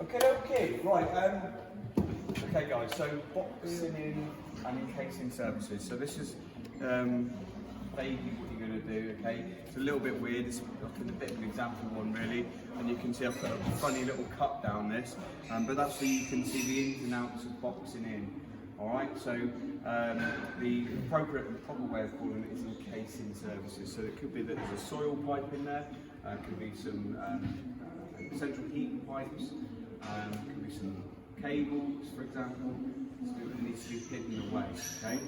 Okay, right. Okay, guys. So boxing in and encasing services. So this is vaguely what you're going to do. Okay, it's a little bit weird. It's like a bit of an example one, really. And you can see I've put a funny little cut down this, but that's so you can see the ins and outs of boxing in. All right. So the appropriate and proper way of calling it is encasing services. So it could be that there's a soil pipe in there. Could be some central heating pipes. Could be some cables, for example. So it needs to be hidden away. Okay.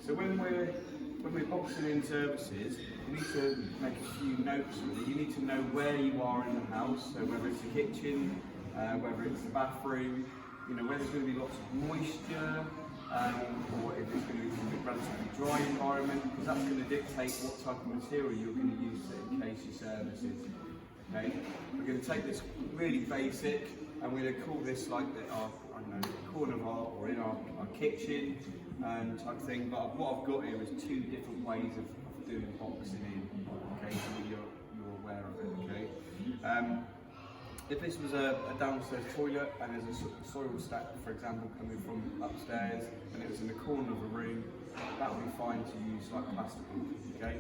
So when we're boxing in services, you need to make a few notes. Really. You need to know where you are in the house. So whether it's the kitchen, whether it's the bathroom, you know, where there's going to be lots of moisture, or if it's going to be a relatively dry environment, because that's going to dictate what type of material you're going to use to encase your services. Okay, we're going to take this really basic, and we're going to call this like corner of our or in our kitchen type thing. But what I've got here is two different ways of doing boxing in. Okay, so that you're aware of it. Okay. If this was a downstairs toilet and there's a soil stack, for example, coming from upstairs, and it was in the corner of a room, that would be fine to use like plastic. Okay.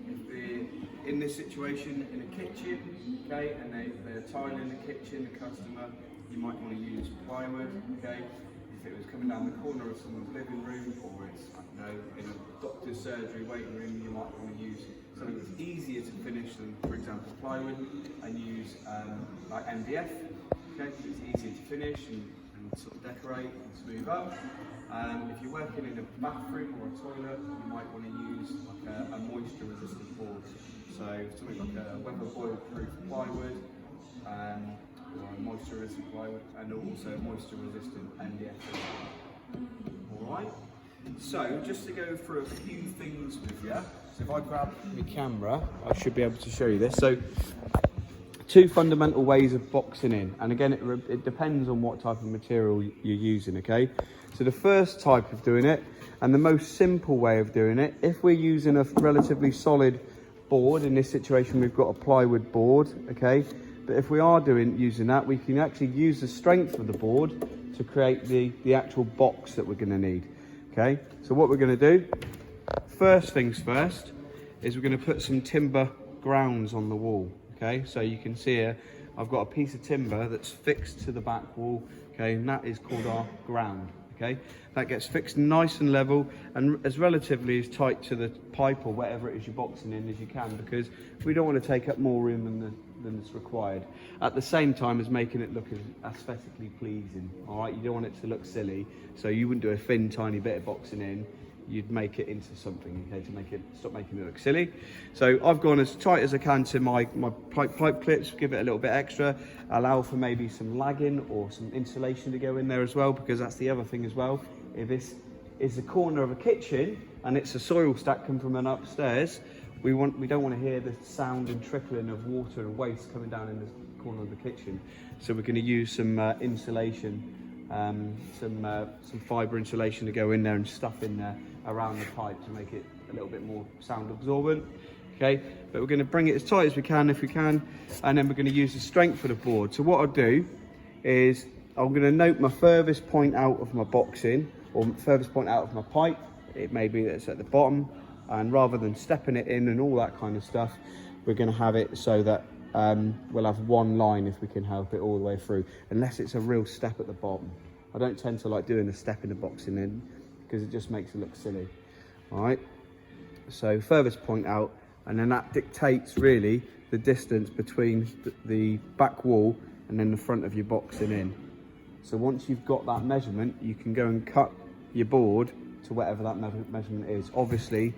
If they're in this situation in a kitchen, okay, and they're tiling the kitchen, the customer, you might want to use plywood. Okay. If it was coming down the corner of someone's living room, or it's, I don't know, in a doctor's surgery waiting room, you might want to use something that's easier to finish than, for example, plywood, and use like MDF. Okay, so it's easier to finish and sort of decorate and smooth up. If you're working in a bathroom or a toilet, you might want to use like a moisture-resistant board. So something like a weather boil-proof plywood. Or moisture-resistant plywood, and also moisture-resistant MDF. Alright, so just to go through a few things with you, so if I grab my camera, I should be able to show you this. So, two fundamental ways of boxing in, and again it depends on what type of material you're using, okay? So the first type of doing it, and the most simple way of doing it, if we're using a relatively solid board, in this situation we've got a plywood board, okay? But if we are using that, we can actually use the strength of the board to create the actual box that we're going to need. Okay, so what we're going to do, first things first, is we're going to put some timber grounds on the wall. Okay, so you can see here, I've got a piece of timber that's fixed to the back wall. Okay, and that is called our ground. Okay, that gets fixed nice and level and as relatively as tight to the pipe or whatever it is you're boxing in as you can, because we don't want to take up more room than is required, at the same time as making it look aesthetically pleasing. All right, you don't want it to look silly, so you wouldn't do a thin tiny bit of boxing in, you'd make it into something, okay, to stop making it look silly. So I've gone as tight as I can to my pipe clips, give it a little bit extra, allow for maybe some lagging or some insulation to go in there as well, because that's the other thing as well. If this is the corner of a kitchen and it's a soil stack coming from an upstairs, we don't want to hear the sound and trickling of water and waste coming down in the corner of the kitchen. So we're going to use some insulation, some fibre insulation to go in there and stuff in there around the pipe to make it a little bit more sound absorbent. Okay, but we're going to bring it as tight as we can, if we can, and then we're going to use the strength of the board. So what I'll do is I'm going to note my furthest point out of my boxing, or furthest point out of my pipe. It may be that it's at the bottom, and rather than stepping it in and all that kind of stuff, we're going to have it so that we'll have one line, if we can help it, all the way through, unless it's a real step at the bottom. I don't tend to like doing a step in the boxing in, because it just makes it look silly. All right, so furthest point out, and then that dictates really the distance between the back wall and then the front of your boxing in. So once you've got that measurement, you can go and cut your board to whatever that measurement is, obviously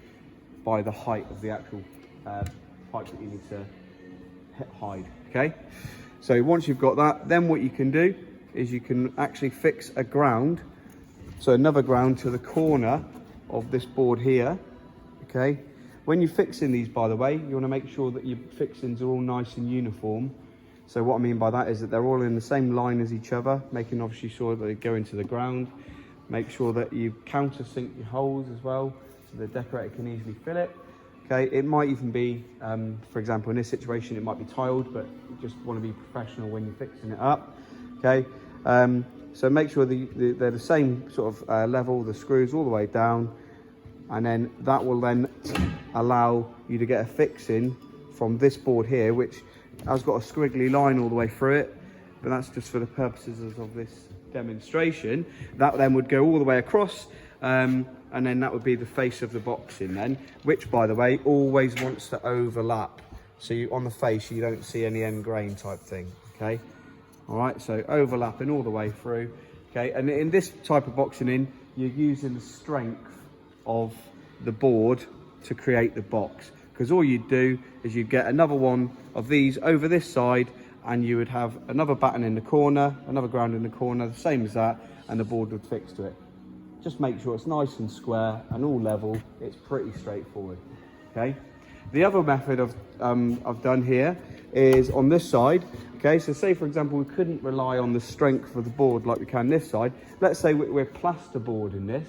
by the height of the actual pipe that you need to hide. Okay, so once you've got that, then what you can do is you can actually fix a ground, so another ground to the corner of this board here. Okay, when you're fixing these, by the way, you want to make sure that your fixings are all nice and uniform. So what I mean by that is that they're all in the same line as each other, making obviously sure that they go into the ground. Make sure that you countersink your holes as well, so the decorator can easily fill it. Okay, it might even be, for example, in this situation, it might be tiled, but you just want to be professional when you're fixing it up. Okay, so make sure they're the same sort of level, the screws all the way down, and then that will then allow you to get a fixing from this board here, which has got a squiggly line all the way through it, but that's just for the purposes of this demonstration. That then would go all the way across, and then that would be the face of the boxing then, which by the way always wants to overlap, so on the face you don't see any end grain type thing. Okay, all right, so overlapping all the way through. Okay, and in this type of boxing in, you're using the strength of the board to create the box, because all you'd do is you'd get another one of these over this side, and you would have another batten in the corner, another ground in the corner, the same as that, and the board would fix to it. Just make sure it's nice and square and all level. It's pretty straightforward. Okay, the other method I've done here is on this side. Okay, so say for example we couldn't rely on the strength of the board like we can this side. Let's say we're plasterboarding this,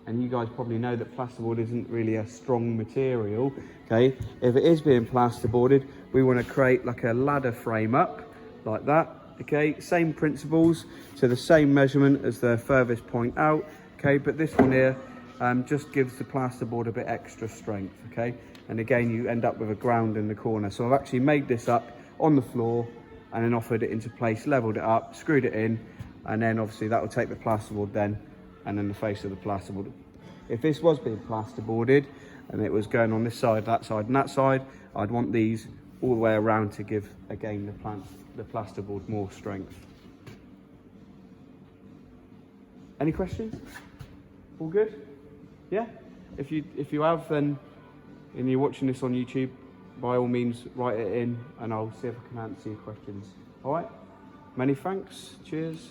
and you guys probably know that plasterboard isn't really a strong material. Okay, if it is being plasterboarded, we want to create like a ladder frame up like that. Okay, same principles, to the same measurement as the furthest point out. Okay, but this one here just gives the plasterboard a bit extra strength. Okay, and again you end up with a ground in the corner. So I've actually made this up on the floor and then offered it into place, leveled it up, screwed it in, and then obviously that will take the plasterboard then, and then the face of the plasterboard. If this was being plasterboarded and it was going on this side, that side and that side, I'd want these all the way around to give again the plasterboard more strength. Any questions? All good? Yeah? If you have, then and you're watching this on YouTube, by all means write it in and I'll see if I can answer your questions. All right? Many thanks. Cheers.